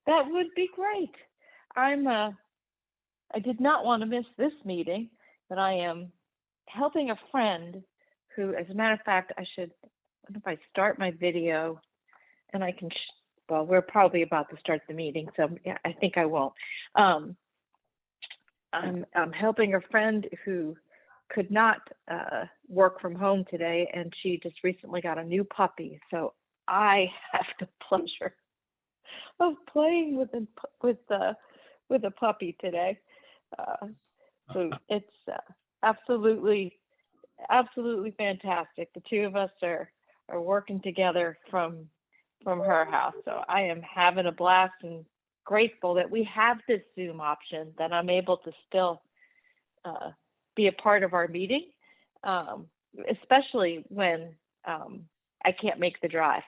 That would be great. I did not want to miss this meeting, but I am helping a friend who, as a matter of fact, I don't know if I start my video and I can, well, we're probably about to start the meeting, so yeah, I think I won't. I'm helping a friend who could not work from home today, and she just recently got a new puppy. So I have the pleasure of playing with a puppy today. So it's absolutely fantastic. The two of us are working together from her house. So I am having a blast and grateful that we have this Zoom option, that I'm able to still be a part of our meeting, especially when I can't make the drive.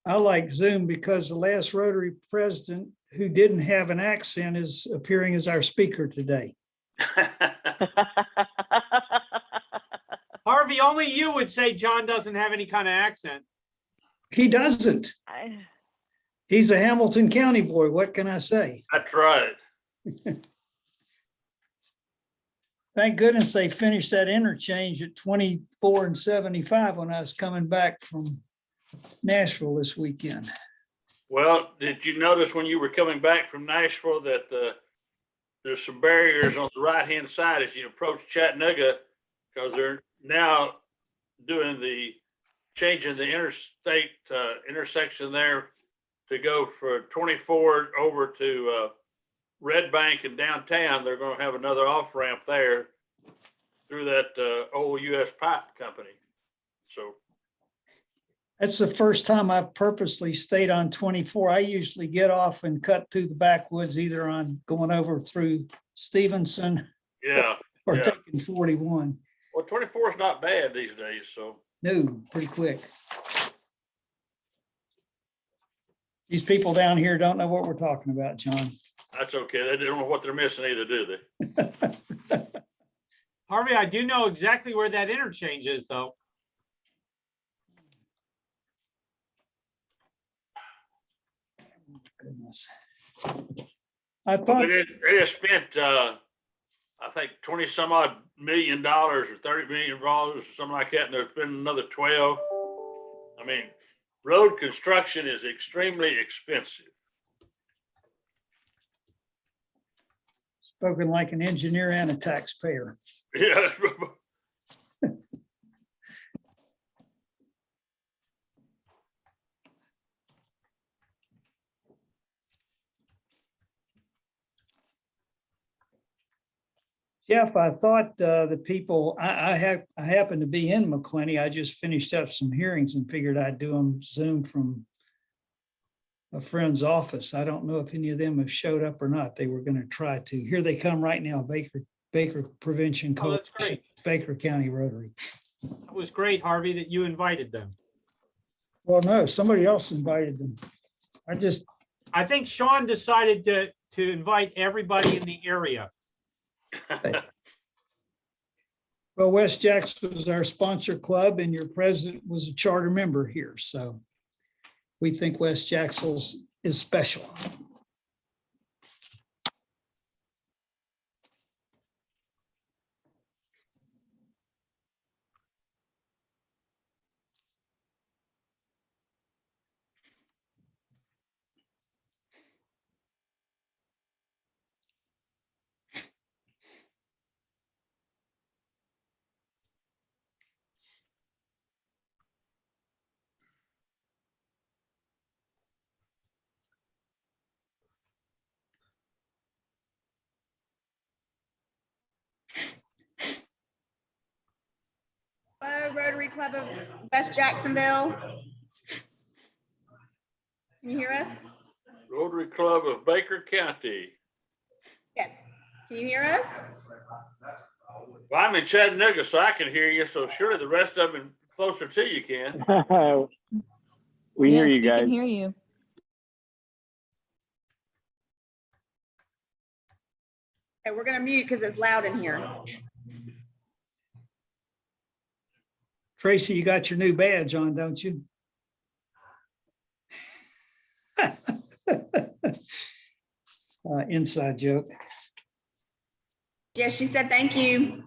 I like Zoom because the last Rotary president who didn't have an accent is appearing as our speaker today. Harvey, only you would say John doesn't have any kind of accent. He doesn't. He's a Hamilton County boy. What can I say? That's right. Thank goodness they finished that interchange at 24 and 75 when I was coming back from Nashville this weekend. Well, did you notice when you were coming back from Nashville that there's some barriers on the right-hand side as you approach Chattanooga, because they're now doing changing the interstate intersection there to go for 24 over to Red Bank and downtown. They're going to have another off-ramp there through that old U.S. pipe company. So That's the first time I've purposely stayed on 24. I usually get off and cut through the backwoods, either on going over through Stevenson yeah, or yeah. taking 41. Well, 24 is not bad these days. So No, pretty quick. These people down here don't know what we're talking about, John. that's okay. They don't know what they're missing either, do they? Harvey, I do know exactly where that interchange is, though. Goodness. I thought They just spent, I think, 20 some odd $million or $30 million or something like that, and there's been another 12. I mean, road construction is extremely expensive. spoken like an engineer and a taxpayer. Yeah. Jeff, I thought the people, I happen to be in McClenny. I just finished up some hearings and figured I'd do them Zoom from a friend's office. I don't know if any of them have showed up or not. They were going to try to. Here they come right now, Baker Prevention Oh, that's Coalition, great. Baker County Rotary. It was great, Harvey, that you invited them. Well, no, somebody else invited them. I think Sean decided to invite everybody in the area. Well, West Jax was our sponsor club and your president was a charter member here. So we think West Jax is special. Hello, Rotary Club of West Jacksonville. Can you hear us? Rotary Club of Baker County. Yes. Can you hear us? Well, I'm in Chattanooga, so I can hear you. So surely the rest of them closer to you can. We hear Yes, you we guys. can hear you. Okay, we're gonna mute because it's loud in here. Tracy, you got your new badge on, don't you? Inside joke. Yes, she said thank you.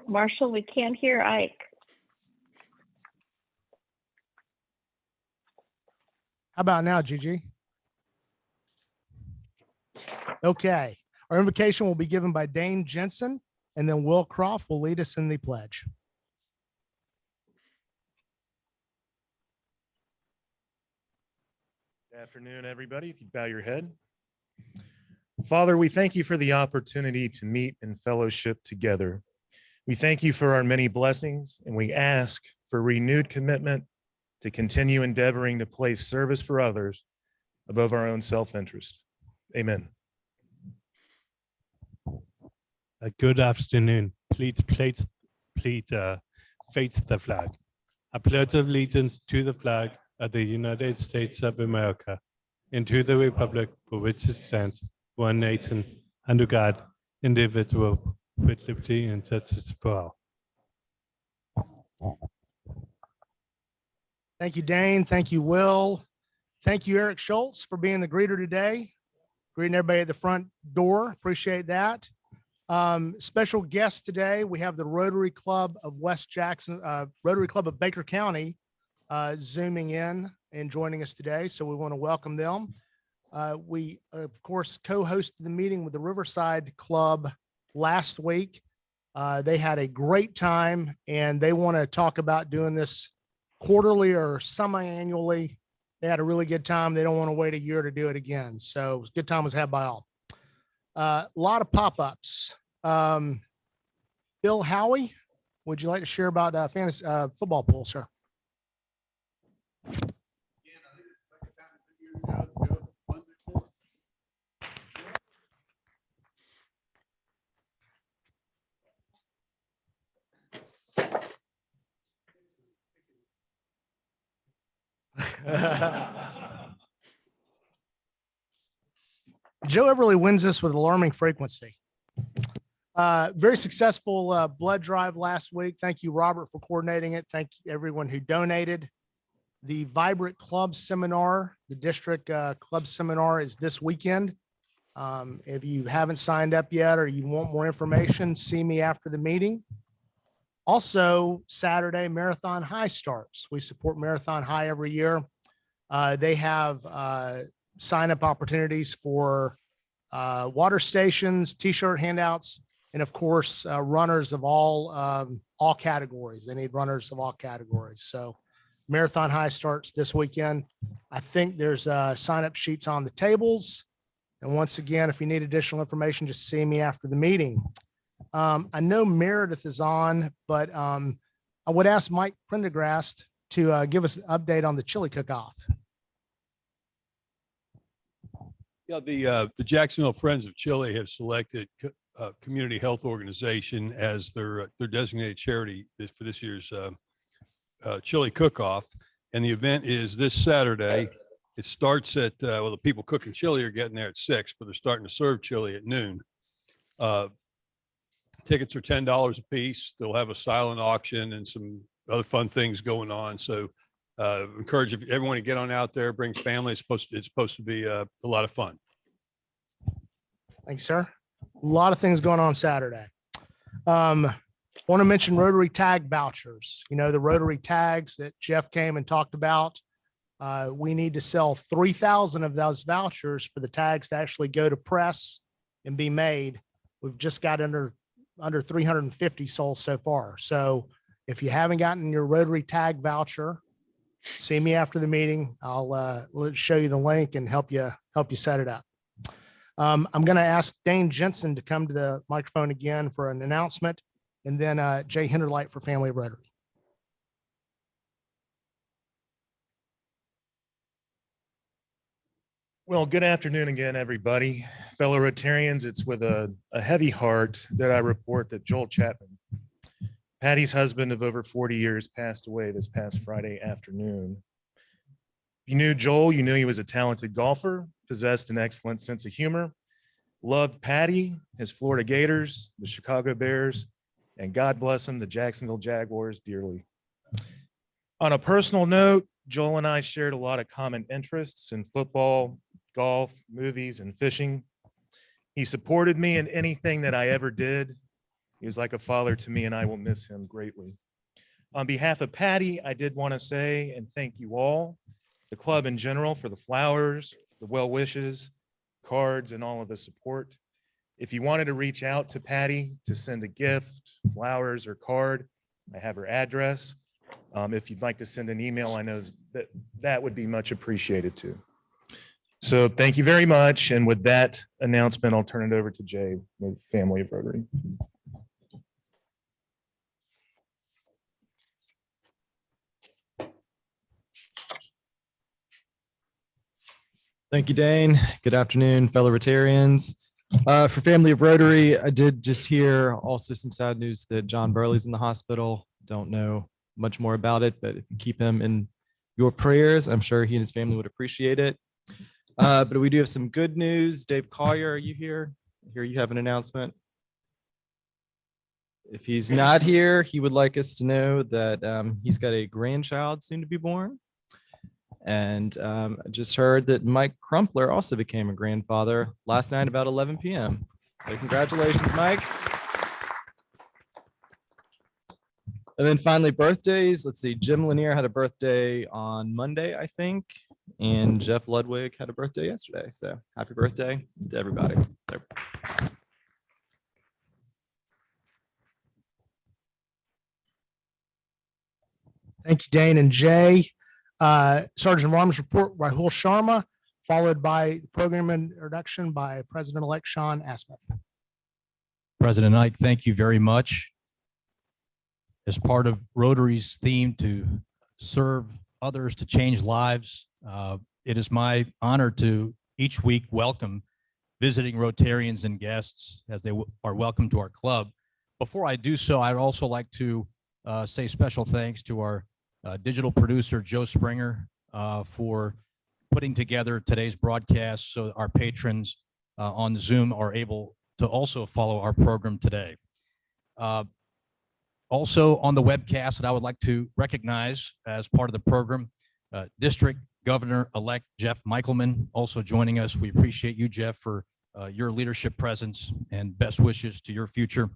Marshall, we can't hear Ike. How about now, Gigi? Okay. Our invocation will be given by Dane Jensen, and then Will Croft will lead us in the pledge. Good afternoon, everybody. If you bow your head. Father, we thank you for the opportunity to meet in fellowship together. We thank you for our many blessings, and we ask for renewed commitment to continue endeavoring to place service for others above our own self-interest. Amen. Good afternoon. Please face the flag. I pledge allegiance to the flag of the United States of America and to the republic for which it stands, one nation, under God, indivisible, with liberty and justice for all. Thank you, Dane. Thank you, Will. Thank you, Eric Schultz, for being the greeter today. Greeting everybody at the front door. Appreciate that. Special guests today, we have the Rotary Club of West Jackson, Rotary Club of Baker County, zooming in and joining us today. So we want to welcome them. We, of course, co-hosted the meeting with the Riverside Club last week. They had a great time, and they want to talk about doing this quarterly or semi-annually. They had a really good time. They don't want to wait a year to do it again. So good time was had by all. A lot of pop-ups. Bill Howie, would you like to share about fantasy football pool, sir? Joe Everly wins this with alarming frequency. Very successful blood drive last week. Thank you, Robert, for coordinating it. Thank you everyone who donated. The Vibrant Club Seminar, the district club seminar is this weekend. If you haven't signed up yet or you want more information, see me after the meeting. Also, Saturday, Marathon High starts. We support Marathon High every year. They have sign-up opportunities for water stations, T-shirt handouts, and of course, runners of all categories. They need runners of all categories. So Marathon High starts this weekend. I think there's sign-up sheets on the tables. And once again, if you need additional information, just see me after the meeting. I know Meredith is on, but I would ask Mike Prendergast to give us an update on the chili cook-off. Yeah, the Jacksonville Friends of Chili have selected Community Health Organization as their designated charity for this year's chili cook-off. And the event is this Saturday. It starts at, well, the people cooking chili are getting there at 6, but they're starting to serve chili at noon. Tickets are $10 a piece. They'll have a silent auction and some other fun things going on. So encourage everyone to get on out there, bring family. It's supposed to be a lot of fun. Thank you, sir. A lot of things going on Saturday. Want to mention Rotary tag vouchers. You know, the Rotary tags that Jeff came and talked about. We need to sell 3,000 of those vouchers for the tags to actually go to press and be made. We've just got under 350 sold so far. So if you haven't gotten your Rotary tag voucher, see me after the meeting. I'll show you the link and help you set it up. I'm going to ask Dane Jensen to come to the microphone again for an announcement, and then Jay Hinderlight for Family of Rotary. Well, good afternoon again, everybody. Fellow Rotarians, it's with a heavy heart that I report that Joel Chapman, Patty's husband of over 40 years, passed away this past Friday afternoon. If you knew Joel, you knew he was a talented golfer, possessed an excellent sense of humor, loved Patty, his Florida Gators, the Chicago Bears, and God bless him, the Jacksonville Jaguars dearly. On a personal note, Joel and I shared a lot of common interests in football, golf, movies, and fishing. He supported me in anything that I ever did. He was like a father to me, and I will miss him greatly. On behalf of Patty, I did want to say and thank you all, the club in general, for the flowers, the well wishes, cards, and all of the support. If you wanted to reach out to Patty to send a gift, flowers, or card, I have her address. If you'd like to send an email, I know that would be much appreciated too. So thank you very much. And with that announcement, I'll turn it over to Jay with Family of Rotary. Thank you, Dane. Good afternoon, fellow Rotarians. For Family of Rotary, I did just hear also some sad news that John Burley's in the hospital. Don't know much more about it, but if you keep him in your prayers, I'm sure he and his family would appreciate it. But we do have some good news. Dave Collier, are you here? Here you have an announcement. If he's not here, he would like us to know that he's got a grandchild soon to be born. And I just heard that Mike Crumpler also became a grandfather last night about 11 p.m. So congratulations, Mike. And then finally, birthdays. Let's see, Jim Lanier had a birthday on Monday, I think. And Jeff Ludwig had a birthday yesterday. So happy birthday to everybody. Thank you, Dane and Jay. Sergeant of Arms report, Rahul Sharma, followed by program introduction by President-elect Sean Asmuth. President Ike, thank you very much. As part of Rotary's theme to serve others, to change lives, it is my honor to each week welcome visiting Rotarians and guests as they are welcome to our club. Before I do so, I'd also like to say special thanks to our digital producer, Joe Springer, for putting together today's broadcast so our patrons on Zoom are able to also follow our program today. Also on the webcast that I would like to recognize as part of the program, District Governor-elect Jeff Michaelman also joining us. We appreciate you, Jeff, for your leadership presence and best wishes to your future.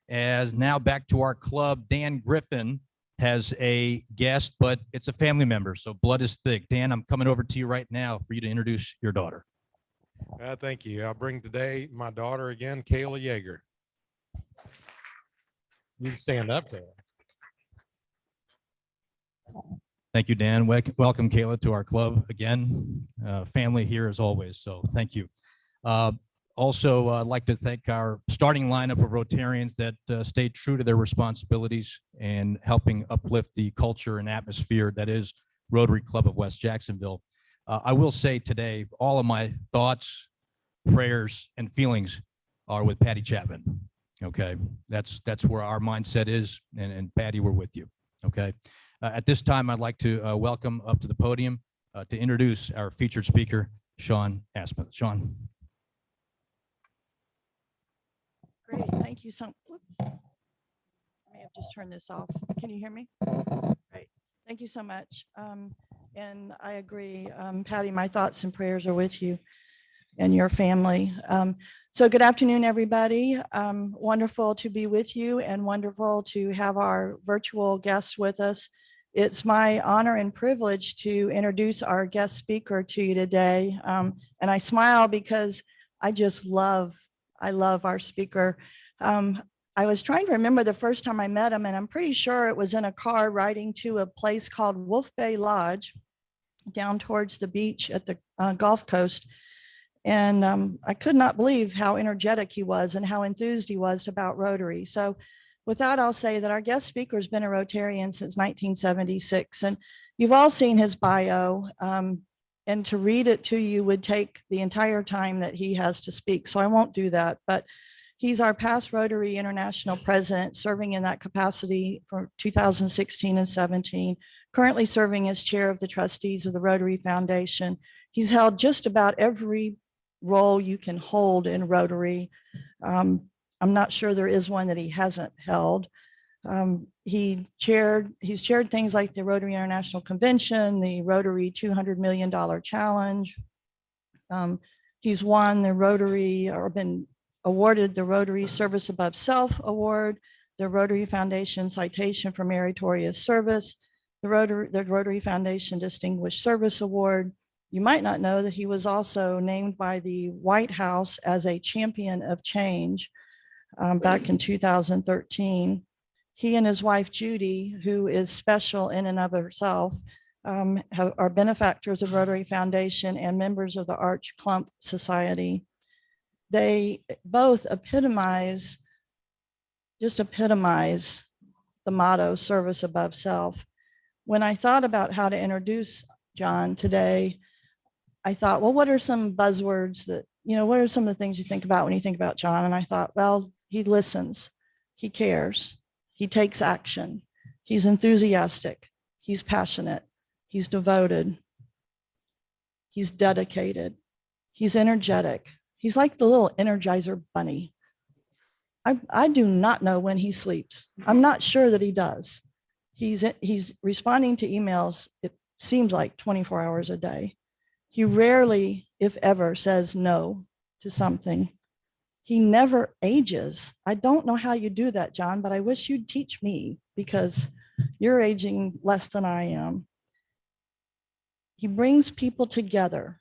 As now back to our club, Dan Griffin has a guest, but it's a family member, so blood is thick. Dan, I'm coming over to you right now for you to introduce your daughter. Thank you. I'll bring today my daughter again, Kayla Yeager. You can stand up there. Thank you, Dan. Welcome, Kayla, to our club again. Family here as always, so thank you. Also, I'd like to thank our starting lineup of Rotarians that stayed true to their responsibilities and helping uplift the culture and atmosphere that is Rotary Club of West Jacksonville. I will say today, all of my thoughts, prayers, and feelings are with Patty Chapman. Okay, that's where our mindset is, and Patty, we're with you. Okay, at this time, I'd like to welcome up to the podium to introduce our featured speaker, Sean Aspen. Sean. Great, thank you so. Whoops. I may have just turned this off. Can you hear me? Great, thank you so much. And I agree, Patty, my thoughts and prayers are with you and your family. So good afternoon, everybody. Wonderful to be with you and wonderful to have our virtual guests with us. It's my honor and privilege to introduce our guest speaker to you today. And I smile because I love our speaker. I was trying to remember the first time I met him, and I'm pretty sure it was in a car riding to a place called Wolf Bay Lodge down towards the beach at the Gulf Coast. And I could not believe how energetic he was and how enthused he was about Rotary. So with that, I'll say that our guest speaker has been a Rotarian since 1976. And you've all seen his bio. And to read it to you would take the entire time that he has to speak. So I won't do that. But he's our past Rotary International president, serving in that capacity for 2016 and 17, currently serving as chair of the trustees of the Rotary Foundation. He's held just about every role you can hold in Rotary. I'm not sure there is one that he hasn't held. He's chaired things like the Rotary International Convention, the Rotary $200 million Challenge. He's won the Rotary, or been awarded the Rotary Service Above Self Award, the Rotary Foundation Citation for Meritorious Service, the Rotary Foundation Distinguished Service Award. You might not know that he was also named by the White House as a champion of change back in 2013. He and his wife, Judy, who is special in and of herself, are benefactors of Rotary Foundation and members of the Arch Clump Society. They both epitomize the motto, service above self. When I thought about how to introduce John today, I thought, well, what are some buzzwords that, what are some of the things you think about when you think about John? And I thought, well, he listens, he cares, he takes action, he's enthusiastic, he's passionate, he's devoted, he's dedicated, he's energetic. He's like the little Energizer bunny. I do not know when he sleeps. I'm not sure that he does. He's responding to emails, it seems like 24 hours a day. He rarely, if ever, says no to something. He never ages. I don't know how you do that, John, but I wish you'd teach me, because you're aging less than I am. He brings people together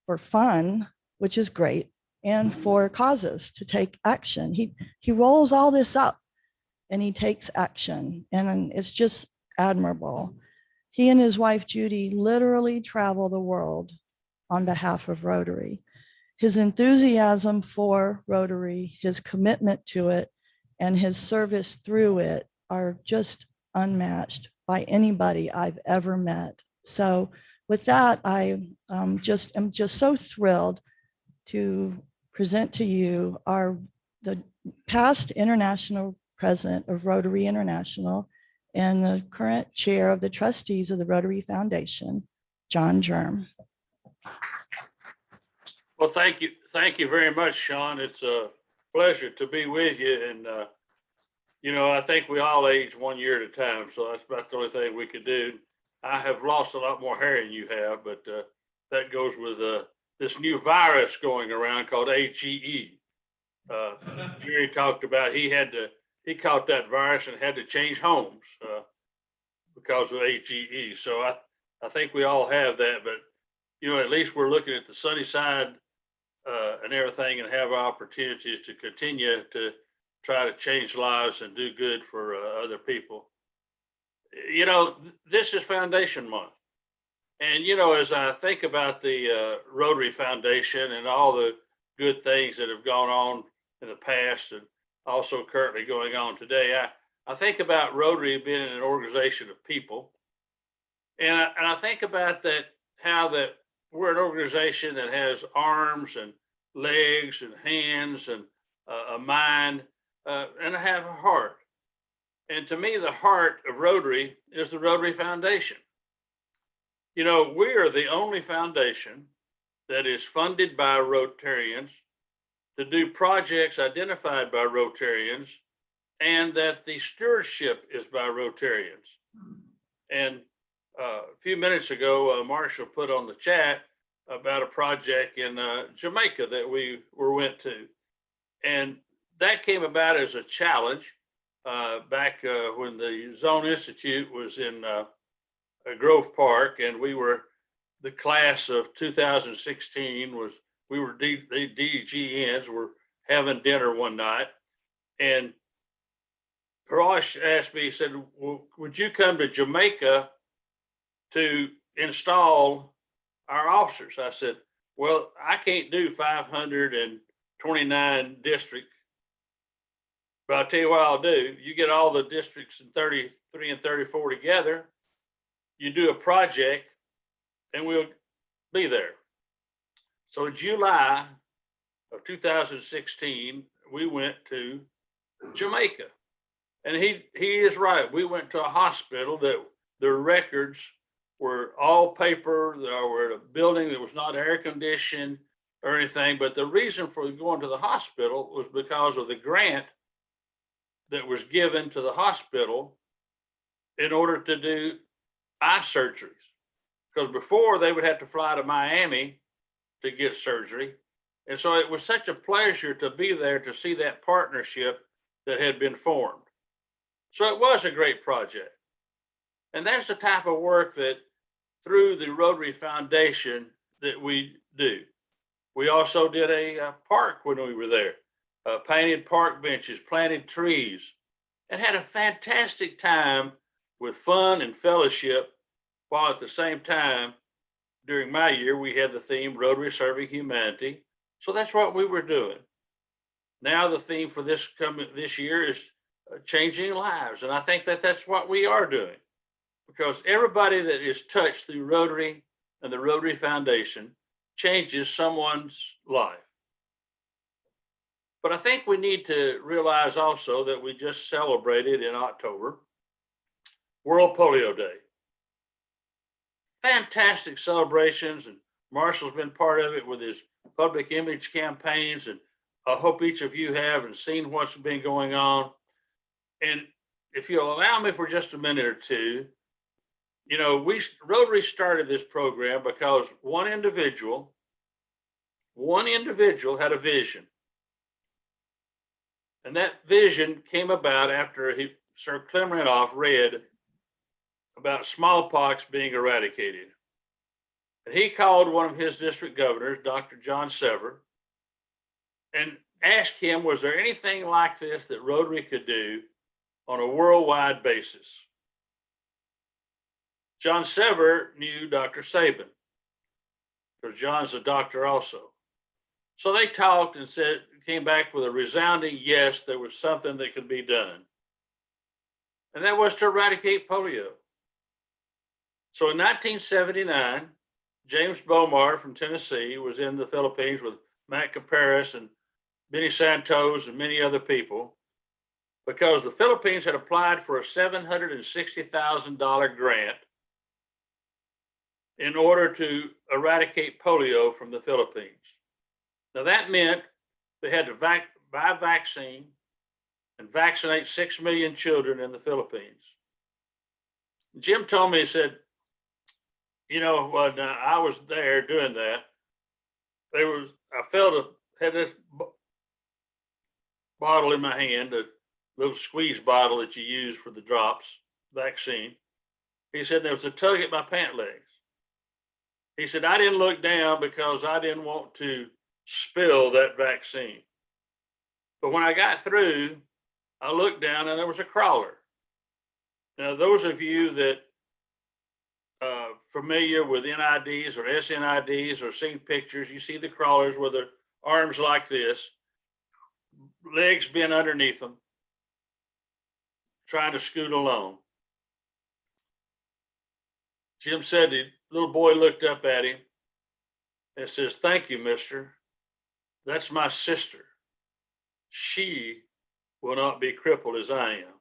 for fun, which is great, and for causes to take action. He rolls all this up and he takes action, and it's just admirable. He and his wife, Judy, literally travel the world on behalf of Rotary. His enthusiasm for Rotary, his commitment to it, and his service through it are just unmatched by anybody I've ever met. So with that, I am just so thrilled to present to you the past international president of Rotary International and the current chair of the trustees of the Rotary Foundation, John Germ. Well, thank you. Thank you very much, Sean. It's a pleasure to be with you. And, I think we all age 1 year at a time. So that's about the only thing we could do. I have lost a lot more hair than you have, but that goes with this new virus going around called AGE. Jerry talked about he caught that virus and had to change homes because of AGE. So I think we all have that, but at least we're looking at the sunny side and everything, and have opportunities to continue to try to change lives and do good for other people. This is Foundation Month. And, as I think about the Rotary Foundation and all the good things that have gone on in the past and also currently going on today, I think about Rotary being an organization of people. And I think about how we're an organization that has arms and legs and hands and a mind and have a heart. And to me, the heart of Rotary is the Rotary Foundation. We are the only foundation that is funded by Rotarians to do projects identified by Rotarians, and that the stewardship is by Rotarians. And a few minutes ago, Marshall put on the chat about a project in Jamaica that we went to. And that came about as a challenge back when the Zone Institute was in Grove Park, and we were the class of 2016 we were the DGNs were having dinner one night, and Parash asked me, he said, well, would you come to Jamaica to install our officers? I said, well, I can't do 529 districts, but I'll tell you what I'll do. You get all the districts in 33 and 34 together, you do a project, and we'll be there. So in July of 2016, we went to Jamaica. And he is right. We went to a hospital that the records were all paper. They were in a building that was not air conditioned or anything. But the reason for going to the hospital was because of the grant that was given to the hospital in order to do eye surgeries. Because before they would have to fly to Miami to get surgery. And so it was such a pleasure to be there to see that partnership that had been formed. So it was a great project. And that's the type of work that through the Rotary Foundation that we do. We also did a park when we were there, painted park benches, planted trees, and had a fantastic time with fun and fellowship, while at the same time, during my year, we had the theme Rotary Serving Humanity. So that's what we were doing. Now the theme for this year is changing lives. And I think that that's what we are doing, because everybody that is touched through Rotary and the Rotary Foundation changes someone's life. But I think we need to realize also that we just celebrated in October World Polio Day. Fantastic celebrations, and Marshall's been part of it with his public image campaigns, and I hope each of you have and seen what's been going on. And if you'll allow me for just a minute or two, Rotary started this program because one individual had a vision. And that vision came about after Sir Clem Randolph read about smallpox being eradicated. And he called one of his district governors, Dr. John Sever, and asked him, was there anything like this that Rotary could do on a worldwide basis? John Sever knew Dr. Sabin, because John's a doctor also. So they talked and came back with a resounding yes, there was something that could be done. And that was to eradicate polio. So in 1979, James Bomar from Tennessee was in the Philippines with Matt Caparis and Benny Santos and many other people, because the Philippines had applied for a $760,000 grant in order to eradicate polio from the Philippines. Now that meant they had to buy vaccine and vaccinate 6 million children in the Philippines. Jim told me, he said, you know, when I was there doing that, had this bottle in my hand, a little squeeze bottle that you use for the drops vaccine. He said there was a tug at my pant legs. He said, I didn't look down because I didn't want to spill that vaccine. But when I got through, I looked down and there was a crawler. Now, those of you that familiar with NIDs or SNIDs or seen pictures, you see the crawlers with their arms like this, legs bent underneath them, trying to scoot along. Jim said the little boy looked up at him and says, thank you, mister. That's my sister. She will not be crippled as I am.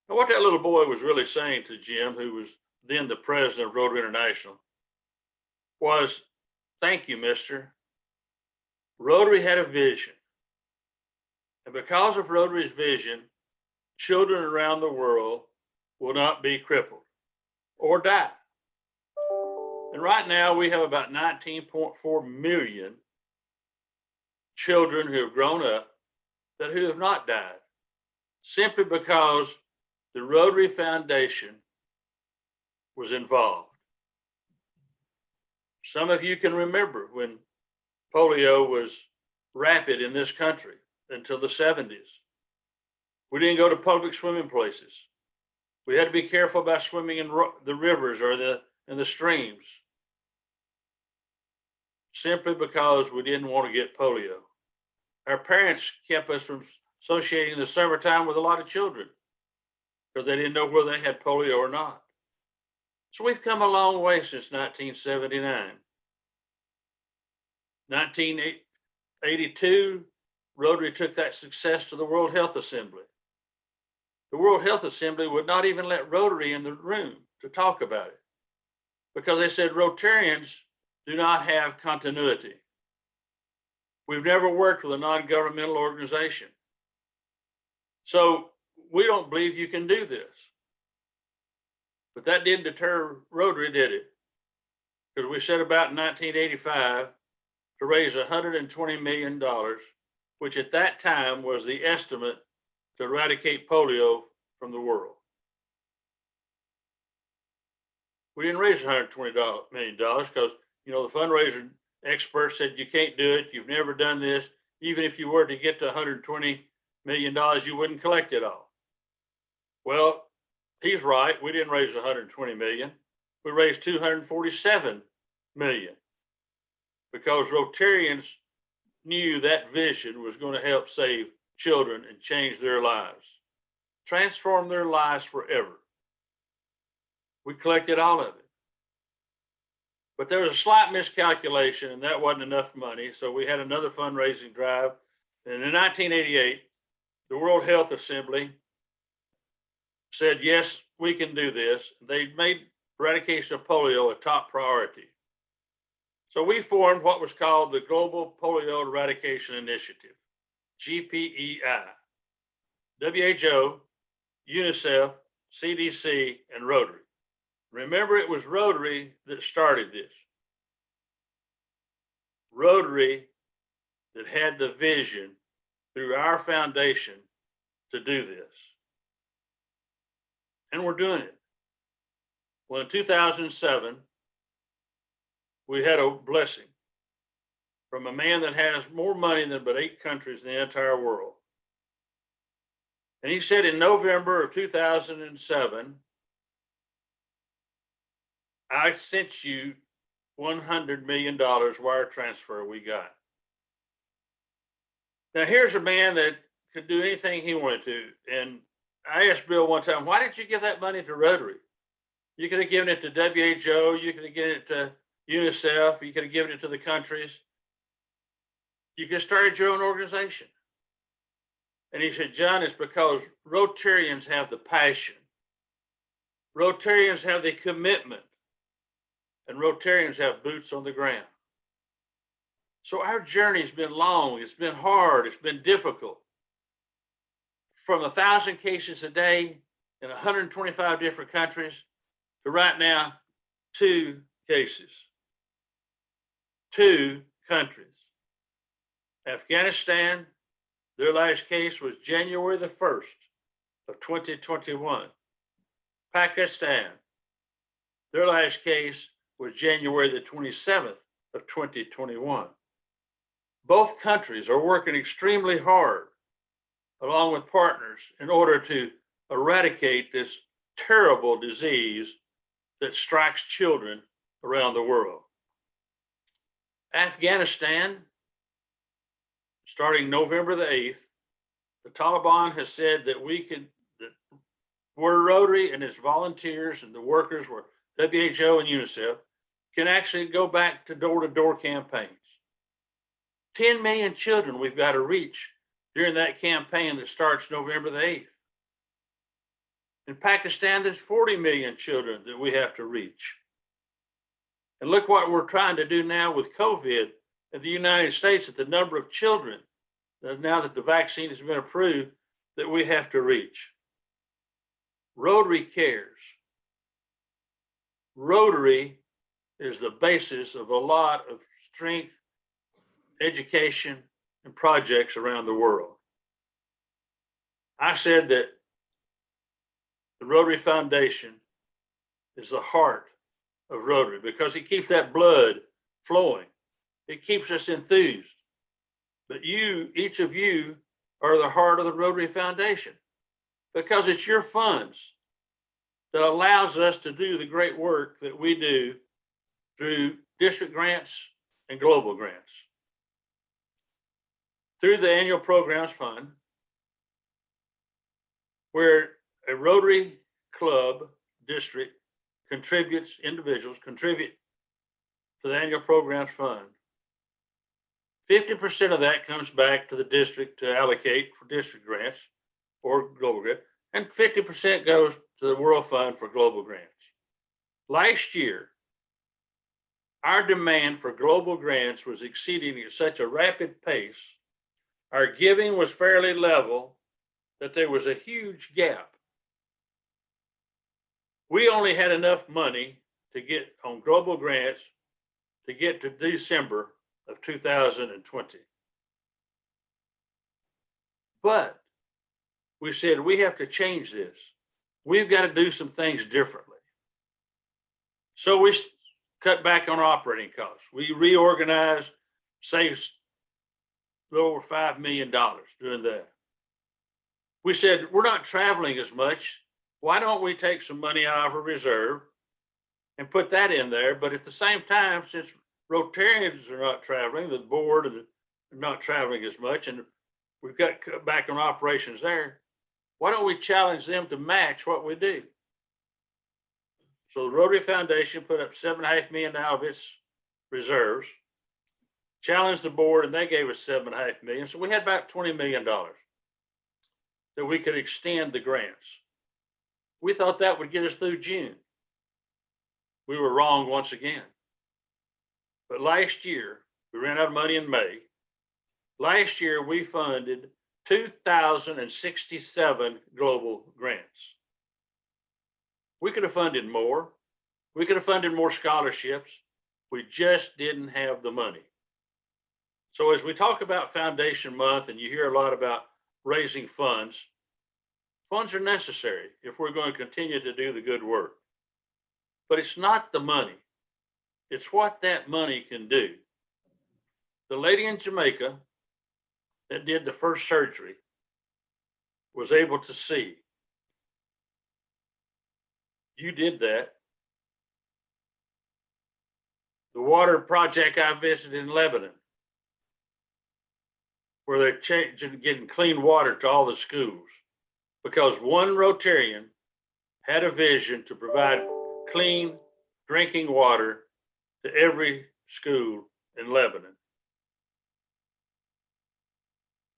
Now, what that little boy was really saying to Jim, who was then the president of Rotary International, was, thank you, mister. Rotary had a vision. And because of Rotary's vision, children around the world will not be crippled or die. And right now we have about 19.4 million children who have grown up who have not died, simply because the Rotary Foundation was involved. Some of you can remember when polio was rapid in this country until the 70s. We didn't go to public swimming places. We had to be careful about swimming in the rivers or in the streams, simply because we didn't want to get polio. Our parents kept us from associating the summertime with a lot of children because they didn't know whether they had polio or not. So we've come a long way since 1979. 1982, Rotary took that success to the World Health Assembly. The World Health Assembly would not even let Rotary in the room to talk about it because they said Rotarians do not have continuity. We've never worked with a non-governmental organization. So we don't believe you can do this. But that didn't deter Rotary, did it? Because we set about in 1985 to raise $120 million, which at that time was the estimate to eradicate polio from the world. We didn't raise $120 million because, you know, the fundraiser experts said you can't do it. You've never done this. Even if you were to get to $120 million, you wouldn't collect it all. Well, he's right. We didn't raise 120 million. We raised 247 million because Rotarians knew that vision was going to help save children and change their lives, transform their lives forever. We collected all of it. But there was a slight miscalculation, and that wasn't enough money. So we had another fundraising drive. And in 1988, the World Health Assembly said, yes, we can do this. They made eradication of polio a top priority. So we formed what was called the Global Polio Eradication Initiative, GPEI. WHO, UNICEF, CDC, and Rotary. Remember, it was Rotary that started this. Rotary that had the vision through our foundation to do this. And we're doing it. Well, in 2007, we had a blessing from a man that has more money than but 8 countries in the entire world. And he said in November of 2007, I sent you $100 million wire transfer we got. Now here's a man that could do anything he wanted to. And I asked Bill one time, why did you give that money to Rotary? You could have given it to WHO, you could have given it to UNICEF, you could have given it to the countries. You could have started your own organization. And he said, John, it's because Rotarians have the passion. Rotarians have the commitment. And Rotarians have boots on the ground. So our journey's been long, it's been hard, it's been difficult. From 1,000 cases a day in 125 different countries to right now, 2 cases, 2 countries. Afghanistan, their last case was January the 1st of 2021. Pakistan, their last case was January the 27th of 2021. Both countries are working extremely hard, along with partners, in order to eradicate this terrible disease that strikes children around the world. Afghanistan, starting November the 8th, the Taliban has said that we're Rotary and its volunteers and the workers were WHO and UNICEF can actually go back to door campaigns. 10 million children we've got to reach during that campaign that starts November the 8th. In Pakistan, there's 40 million children that we have to reach. And look what we're trying to do now with COVID in the United States, at the number of children that now that the vaccine has been approved that we have to reach. Rotary cares. Rotary is the basis of a lot of strength, education, and projects around the world. I said that the Rotary Foundation is the heart of Rotary because it keeps that blood flowing. It keeps us enthused. But you, each of you, are the heart of the Rotary Foundation because it's your funds that allows us to do the great work that we do through district grants and global grants. Through the annual programs fund, where a Rotary Club district contributes, individuals contribute to the annual programs fund. 50% of that comes back to the district to allocate for district grants or global grants, and 50% goes to the World Fund for global grants. Last year, our demand for global grants was exceeding at such a rapid pace. Our giving was fairly level, that there was a huge gap. We only had enough money to get on global grants to get to December of 2020. But we said, we have to change this. We've got to do some things differently. So we cut back on operating costs. We reorganized, saved a little over $5 million doing that. We said, we're not traveling as much. Why don't we take some money out of a reserve and put that in there? But at the same time, since Rotarians are not traveling, the board are not traveling as much, and we've got cut back on operations there, why don't we challenge them to match what we do? So the Rotary Foundation put up $7.5 million of its reserves, challenged the board, and they gave us $7.5 million. So we had about $20 million that we could extend the grants. We thought that would get us through June. We were wrong once again. But last year, we ran out of money in May. Last year, we funded 2,067 global grants. We could have funded more. We could have funded more scholarships. We just didn't have the money. So as we talk about Foundation Month, and you hear a lot about raising funds, funds are necessary if we're going to continue to do the good work. But it's not the money. It's what that money can do. The lady in Jamaica that did the first surgery was able to see. You did that. The water project I visited in Lebanon, where they're getting clean water to all the schools, because one Rotarian had a vision to provide clean drinking water to every school in Lebanon.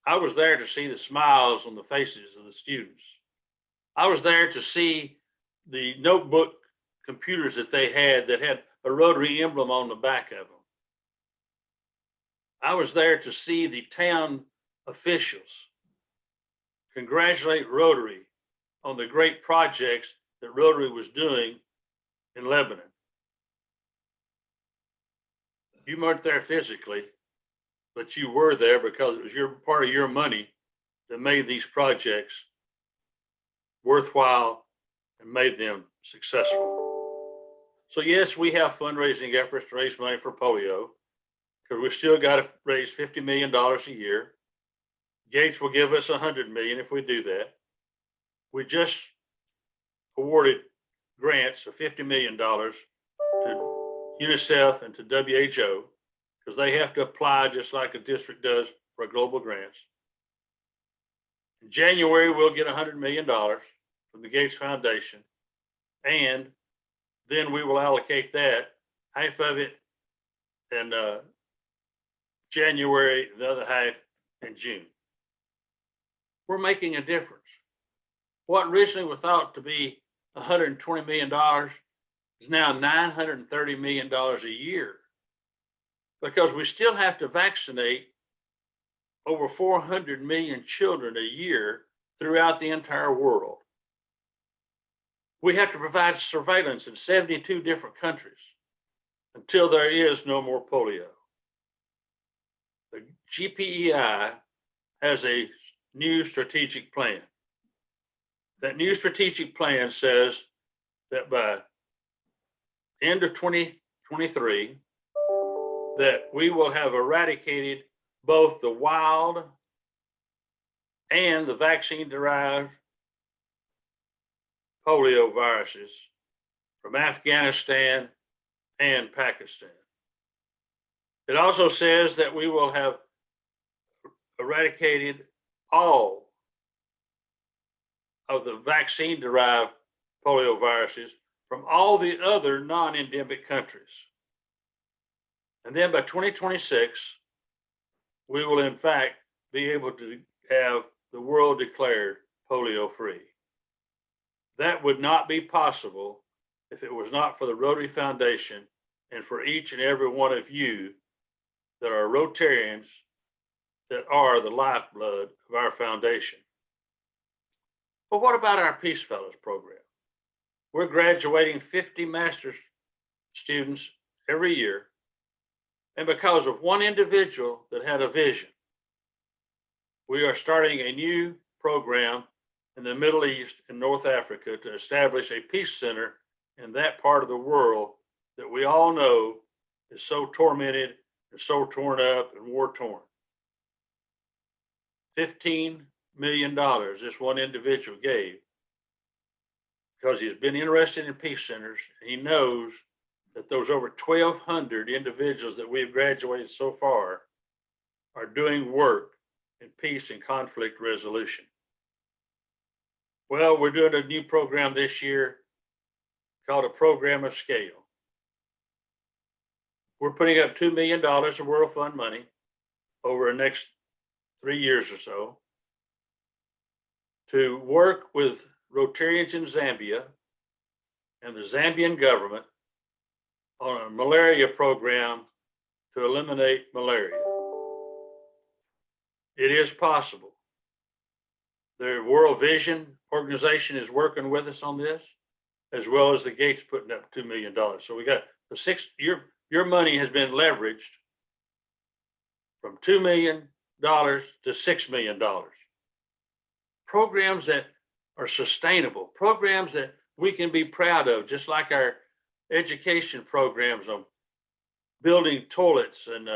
I was there to see the smiles on the faces of the students. I was there to see the notebook computers that they had that had a Rotary emblem on the back of them. I was there to see the town officials congratulate Rotary on the great projects that Rotary was doing in Lebanon. You weren't there physically, but you were there because it was part of your money that made these projects worthwhile and made them successful. So yes, we have fundraising efforts to raise money for polio, because we still got to raise $50 million a year. Gates will give us $100 million if we do that. We just awarded grants of $50 million to UNICEF and to WHO, because they have to apply just like a district does for global grants. In January, we'll get $100 million from the Gates Foundation, and then we will allocate that, half of it in January, the other half in June. We're making a difference. What originally was thought to be $120 million is now $930 million a year, because we still have to vaccinate over 400 million children a year throughout the entire world. We have to provide surveillance in 72 different countries until there is no more polio. The GPEI has a new strategic plan. That new strategic plan says that by end of 2023, that we will have eradicated both the wild and the vaccine-derived polio viruses from Afghanistan and Pakistan. It also says that we will have eradicated all of the vaccine-derived polio viruses from all the other non-endemic countries. And then by 2026, we will in fact be able to have the world declared polio-free. That would not be possible if it was not for the Rotary Foundation and for each and every one of you that are Rotarians, that are the lifeblood of our foundation. But what about our Peace Fellows program? We're graduating 50 master's students every year. And because of one individual that had a vision, we are starting a new program in the Middle East and North Africa to establish a peace center in that part of the world that we all know is so tormented and so torn up and war torn. $15 million this one individual gave because he's been interested in peace centers. He knows that those over 1,200 individuals that we've graduated so far are doing work in peace and conflict resolution. Well, we're doing a new program this year called a program of scale. We're putting up $2 million of World Fund money over the next 3 years or so to work with Rotarians in Zambia and the Zambian government on a malaria program to eliminate malaria. It is possible. The World Vision organization is working with us on this, as well as the Gates putting up $2 million. So we got the your money has been leveraged from $2 million to $6 million. Programs that are sustainable, programs that we can be proud of, just like our education programs on building toilets and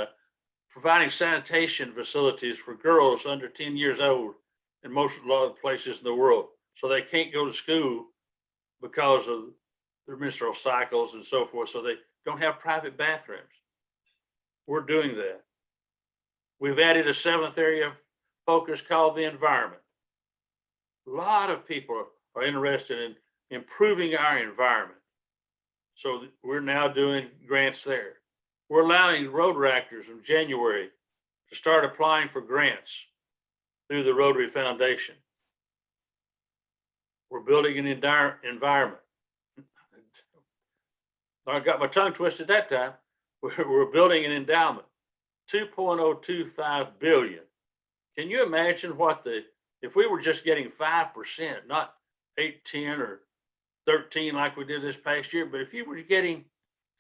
providing sanitation facilities for girls under 10 years old in a lot of places in the world, so they can't go to school because of their menstrual cycles and so forth, so they don't have private bathrooms. We're doing that. We've added a 7th area of focus called the environment. A lot of people are interested in improving our environment. So we're now doing grants there. We're allowing Rotary actors in January to start applying for grants through the Rotary Foundation. We're building an environment. I got my tongue twisted that time. We're building an endowment 2.025 billion. Can you imagine what if we were just getting 5%, not 8, 10, or 13 like we did this past year, but if you were getting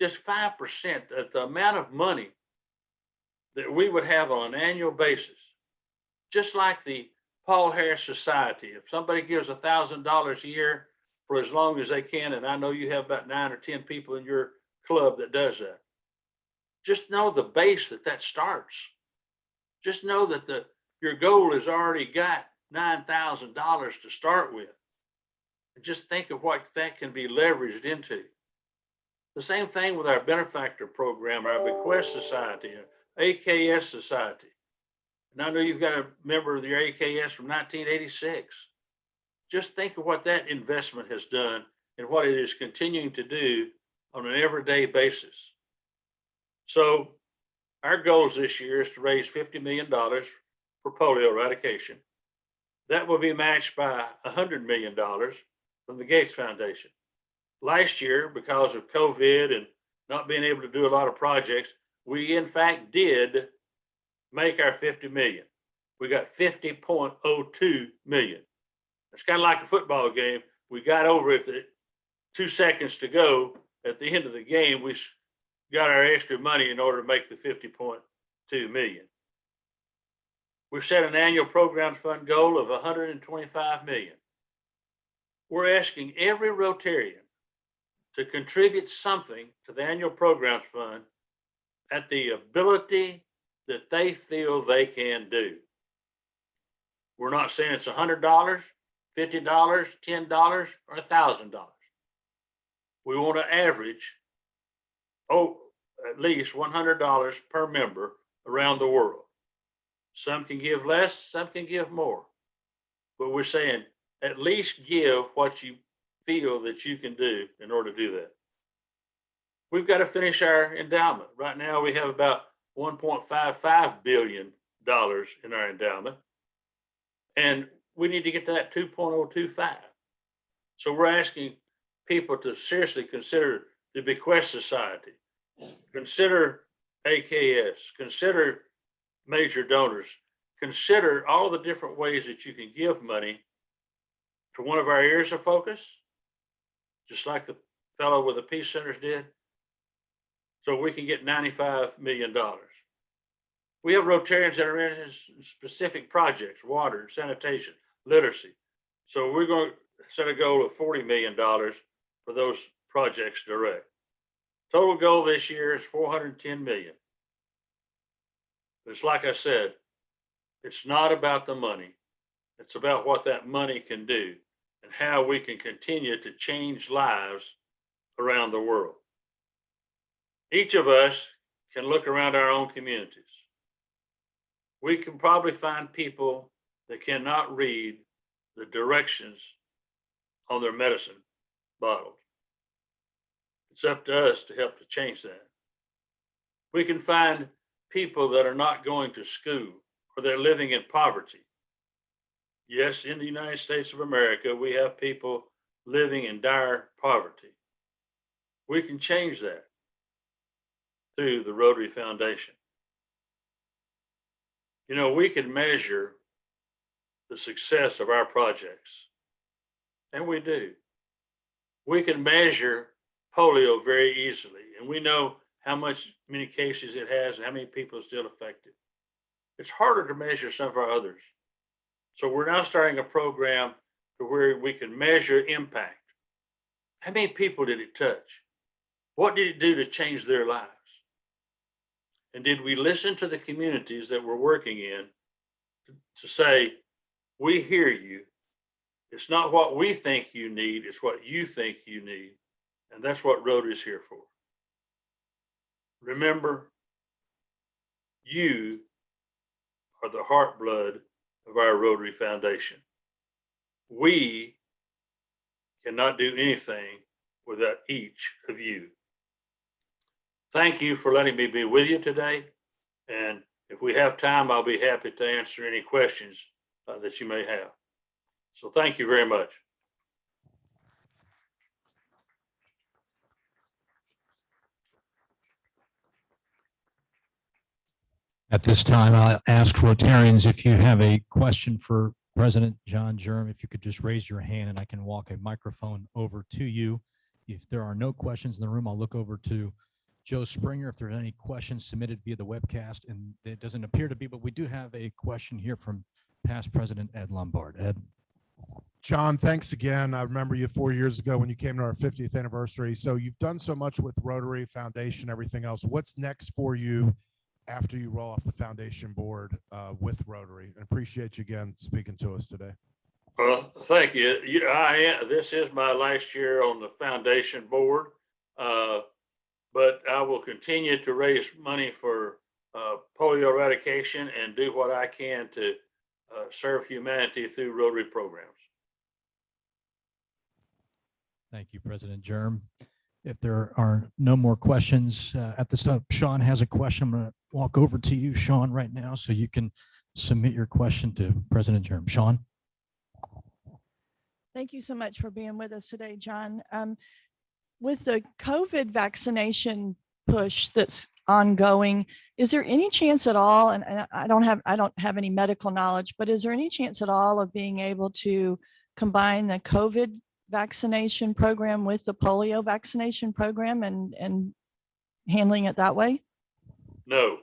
just 5%, that the amount of money that we would have on an annual basis, just like the Paul Harris Society, if somebody gives $1,000 a year for as long as they can, and I know you have about 9 or 10 people in your club that does that, just know the base that starts. Just know that your goal has already got $9,000 to start with. And just think of what that can be leveraged into. The same thing with our benefactor program, our bequest society, AKS society. And I know you've got a member of your AKS from 1986. Just think of what that investment has done and what it is continuing to do on an everyday basis. So our goals this year is to raise $50 million for polio eradication. That will be matched by $100 million from the Gates Foundation. Last year, because of COVID and not being able to do a lot of projects, we in fact did make our 50 million. We got 50.02 million. It's kind of like a football game. We got over it 2 seconds to go. At the end of the game, we got our extra money in order to make the 50.2 million. We've set an annual programs fund goal of 125 million. We're asking every Rotarian to contribute something to the annual programs fund at the ability that they feel they can do. We're not saying it's $100, $50, $10, or $1,000. We want to average at least $100 per member around the world. Some can give less, some can give more. But we're saying at least give what you feel that you can do in order to do that. We've got to finish our endowment. Right now we have about $1.55 billion in our endowment. And we need to get to that 2.025. So we're asking people to seriously consider the Bequest Society, consider AKS, consider major donors, consider all the different ways that you can give money to one of our areas of focus, just like the fellow with the Peace Centers did, so we can get $95 million. We have Rotarians that are in specific projects, water, sanitation, literacy. So we're going to set a goal of $40 million for those projects direct. Total goal this year is $410 million. It's like I said, it's not about the money. It's about what that money can do and how we can continue to change lives around the world. Each of us can look around our own communities. We can probably find people that cannot read the directions on their medicine bottles. It's up to us to help to change that. We can find people that are not going to school or they're living in poverty. Yes, in the United States of America, we have people living in dire poverty. We can change that through the Rotary Foundation. You know, we can measure the success of our projects, and we do. We can measure polio very easily, and we know how many cases it has and how many people are still affected. It's harder to measure some of our others. So we're now starting a program to where we can measure impact. How many people did it touch? What did it do to change their lives? And did we listen to the communities that we're working in to say, we hear you. It's not what we think you need, it's what you think you need. And that's what Rotary is here for. Remember, you are the heart blood of our Rotary Foundation. We cannot do anything without each of you. Thank you for letting me be with you today. And if we have time, I'll be happy to answer any questions that you may have. So thank you very much. At this time, I'll ask Rotarians if you have a question for President John Germ, if you could just raise your hand and I can walk a microphone over to you. If there are no questions in the room, I'll look over to Joe Springer if there's any questions submitted via the webcast, and it doesn't appear to be, but we do have a question here from past President Ed Lombard. Ed. John, thanks again. I remember you 4 years ago when you came to our 50th anniversary. So you've done so much with Rotary Foundation, everything else. What's next for you after you roll off the foundation board with Rotary? And appreciate you again speaking to us today. Well, thank you. This is my last year on the foundation board, but I will continue to raise money for polio eradication and do what I can to serve humanity through Rotary programs. Thank you, President Germ. If there are no more questions at this time, Sean has a question. I'm going to walk over to you, Sean, right now, so you can submit your question to President Germ. Sean. Thank you so much for being with us today, John. With the COVID vaccination push that's ongoing, is there any chance at all, and I don't have any medical knowledge, but is there any chance at all of being able to combine the COVID vaccination program with the polio vaccination program and handling it that way? No,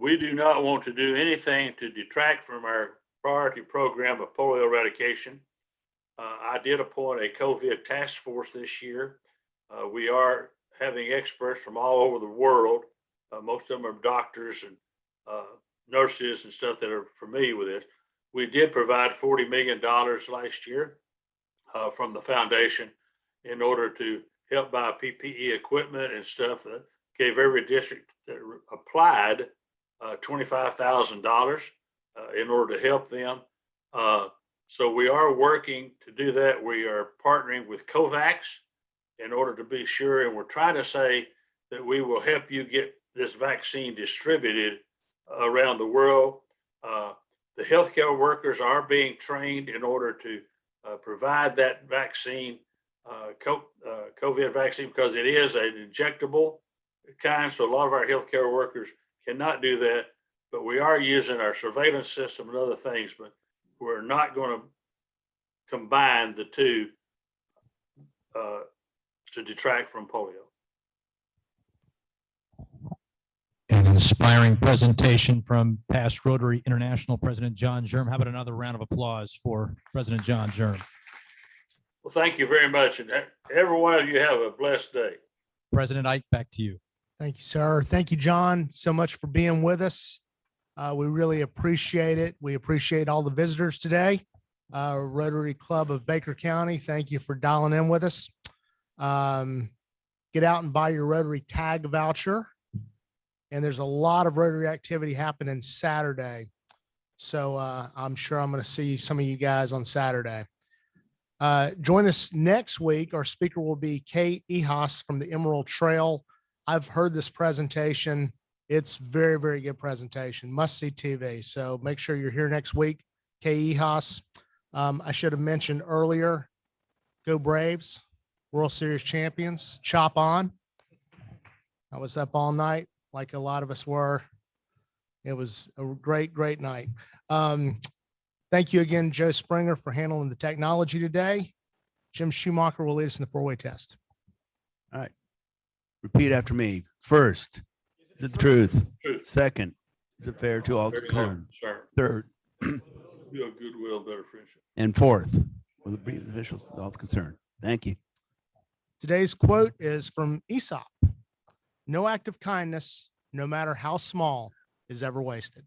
we do not want to do anything to detract from our priority program of polio eradication. I did appoint a COVID task force this year. We are having experts from all over the world. Most of them are doctors and nurses and stuff that are familiar with this. We did provide $40 million last year from the foundation in order to help buy PPE equipment and stuff. Gave every district that applied $25,000 in order to help them. So we are working to do that. We are partnering with COVAX in order to be sure, and we're trying to say that we will help you get this vaccine distributed around the world. The healthcare workers are being trained in order to provide that vaccine, COVID vaccine, because it is an injectable kind. So a lot of our healthcare workers cannot do that, but we are using our surveillance system and other things, but we're not going to combine the two to detract from polio. An inspiring presentation from past Rotary International President John Germ. How about another round of applause for President John Germ? Well, thank you very much. And every one of you have a blessed day. President Ike, back to you. Thank you, sir. Thank you, John, so much for being with us. We really appreciate it. We appreciate all the visitors today. Rotary Club of Baker County, thank you for dialing in with us. Get out and buy your Rotary tag voucher. And there's a lot of Rotary activity happening Saturday. So I'm sure I'm going to see some of you guys on Saturday. Join us next week. Our speaker will be Kate Ehas from the Emerald Trail. I've heard this presentation. It's very, very good presentation. Must see TV. So make sure you're here next week. Kate Ehas. I should have mentioned earlier, go Braves, World Series champions, chop on. I was up all night like a lot of us were. It was a great, great night. Thank you again, Joe Springer, for handling the technology today. Jim Schumacher will lead us in the four-way test. All right. Repeat after me. First, is it the truth? Second, is it fair to all concerned? Third, Real goodwill, better friendship. and fourth, will it be beneficial to all concerned? Thank you. Today's quote is from Aesop. No act of kindness, no matter how small, is ever wasted.